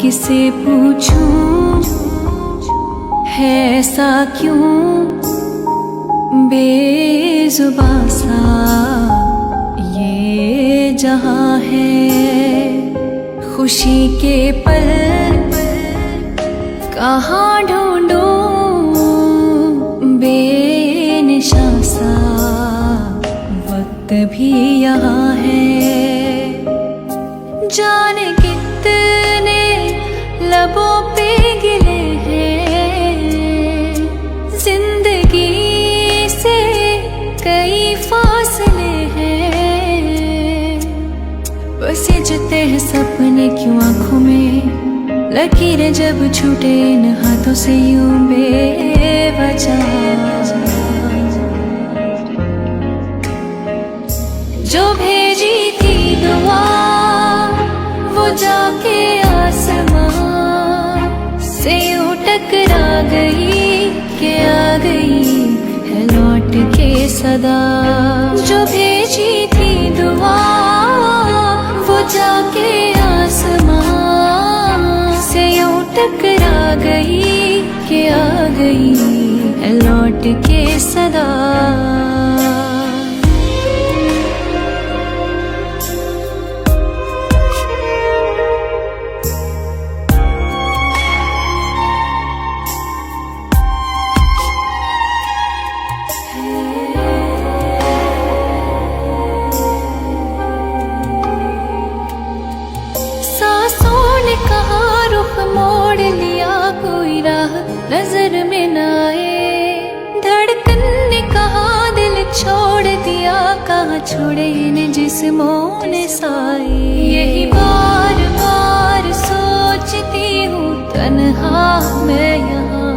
किसे पूछूं है ऐसा क्यों बेजुबां सा ये जहां है। खुशी के पल कहाँ ढूंढूं बेनिशां सा वक्त भी यहाँ है। जाने कितने लबों पे गिले हैं, जिंदगी से कई फासले हैं। बस ये जते हैं सपने क्यों आंखों में, लकीरें जब छूटे इन हाथों से यूं बेवजह। जो भेजी थी दुआ वो जाके आसमां से यूं टकरा गई कि आ गई है लौट के सदा। जो भेजी थी दुआ वो जाके आसमां से यूं टकरा गई कि आ गई है लौट के सदा। कहाँ रुख मोड़ लिया कोई राह नजर में न आए। धड़कन ने कहा दिल छोड़ दिया, कहाँ छोड़े इन जिस्मों ने साए। यही बार बार सोचती हूँ तन्हा मैं यहाँ,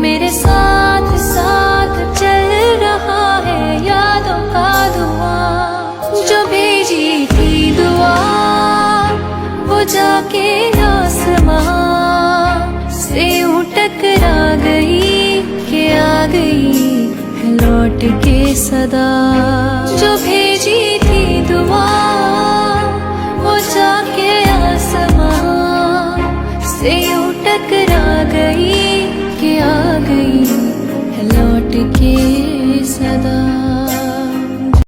मेरे साथ साथ चल रहा है यादों का धुआं। जो भेजी थी दुआ वो जाके आसमां से यूं टकरा गई कि आ गई है लौट के सदा। जो भेजी थी दुआ वो जाके आसमां से यूं टकरा गई कि आ गई है लौट के सदा।